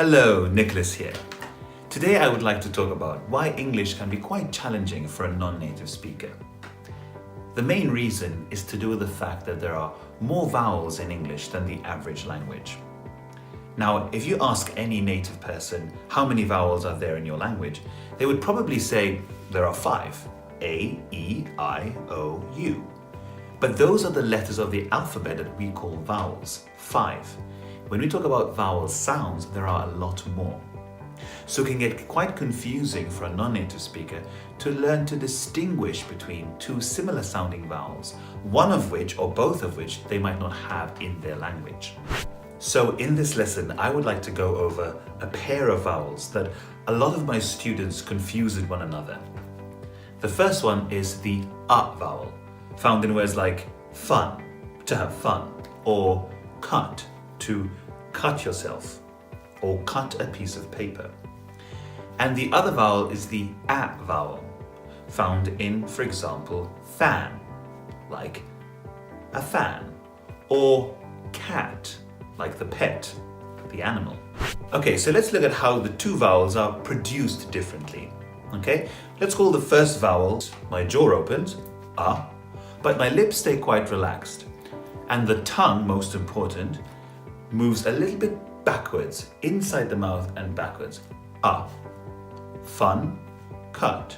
Hello, Nicholas here. Today I would like to talk about why English can be quite challenging for a non-native speaker. The main reason is to do with the fact that there are more vowels in English than the average language. Now, if you ask any native person how many vowels are there in your language, they would probably say there are 5. A, E, I, O, U. But those are the letters of the alphabet that we call vowels, 5. When we talk about vowel sounds, there are a lot more. So it can get quite confusing for a non-native speaker to learn to distinguish between two similar sounding vowels, one of which or both of which they might not have in their language. So in this lesson, I would like to go over a pair of vowels that a lot of my students confuse with one another. The first one is the A vowel, found in words like fun, to have fun, or cut, to cut yourself, or cut a piece of paper. And the other vowel is the A vowel, found in, for example, fan, like a fan, or cat, like the pet, the animal. Okay, so let's look at how the two vowels are produced differently. Okay, let's call the first vowel, my jaw opens, A, but my lips stay quite relaxed. And the tongue, most important, moves a little bit backwards, inside the mouth and backwards. A. Fun, cut.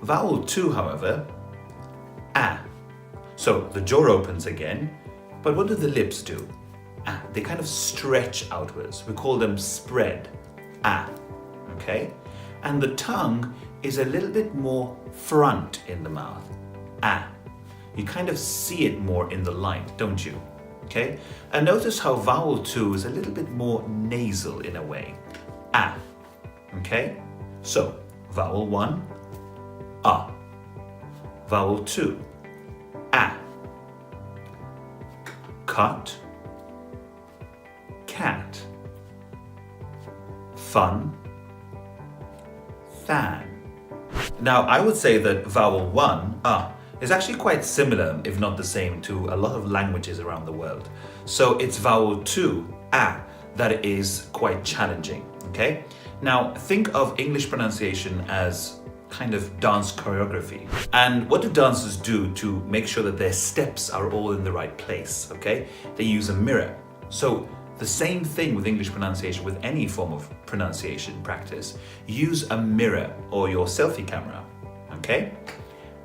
Vowel 2, however, A. So the jaw opens again, but what do the lips do? A. They kind of stretch outwards. We call them spread. A. Okay? And the tongue is a little bit more front in the mouth. A. You kind of see it more in the light, don't you? Okay? And notice how vowel 2 is a little bit more nasal in a way. A. Okay? So, vowel 1, A. Vowel 2, A. Cut, cat. Fun, fan. Now, I would say that vowel 1, A, is actually quite similar, if not the same, to a lot of languages around the world. So it's vowel 2, A, that is quite challenging, okay? Now, think of English pronunciation as kind of dance choreography. And what do dancers do to make sure that their steps are all in the right place, okay? They use a mirror. So the same thing with English pronunciation, with any form of pronunciation practice. Use a mirror or your selfie camera, okay?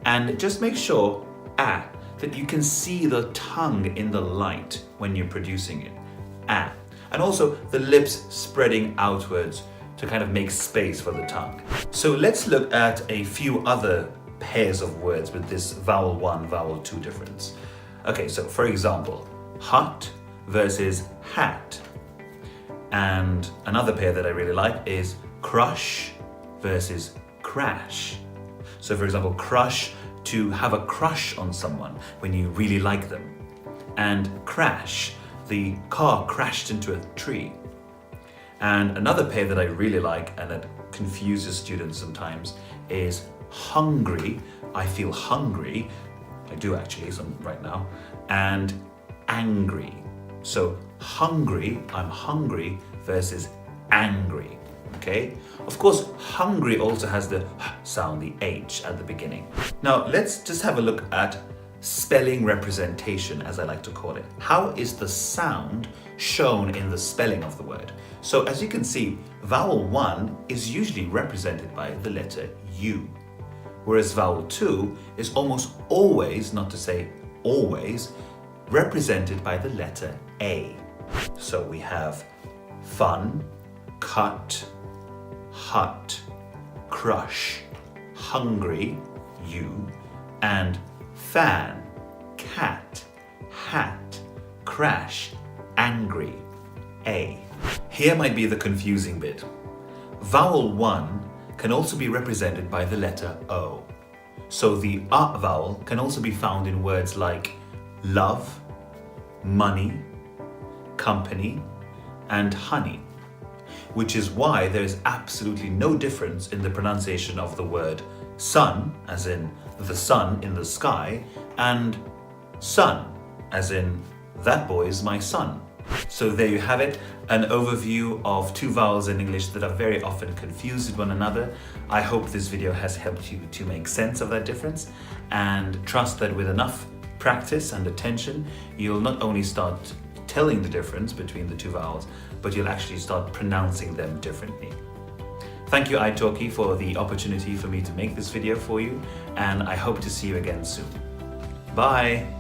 And just make sure, that you can see the tongue in the light when you're producing it. And also the lips spreading outwards to kind of make space for the tongue. So let's look at a few other pairs of words with this vowel 1, vowel 2 difference. Okay, so for example, hut versus hat. And another pair that I really like is crush versus crash. So for example, crush, to have a crush on someone when you really like them. And crash, the car crashed into a tree. And another pair that I really like and that confuses students sometimes is hungry, I feel hungry, I do actually, right now, and angry. So hungry, I'm hungry versus angry, okay? Of course, hungry also has the sound, the H at the beginning. Now let's just have a look at spelling representation, as I like to call it. How is the sound shown in the spelling of the word? So as you can see, vowel 1 is usually represented by the letter U, whereas vowel 2 is almost always, not to say always, represented by the letter A. So we have fun, cut, hut, crush, hungry, U, and fan, cat, hat, crash, angry, A. Here might be the confusing bit. Vowel 1 can also be represented by the letter O. So the A vowel can also be found in words like love, money, company, and honey, which is why there is absolutely no difference in the pronunciation of the word sun, as in the sun in the sky, and son, as in that boy is my son. So there you have it, an overview of two vowels in English that are very often confused with one another. I hope this video has helped you to make sense of that difference, and trust that with enough practice and attention, you'll not only start telling the difference between the two vowels, but you'll actually start pronouncing them differently. Thank you, italki, for the opportunity for me to make this video for you, and I hope to see you again soon. Bye!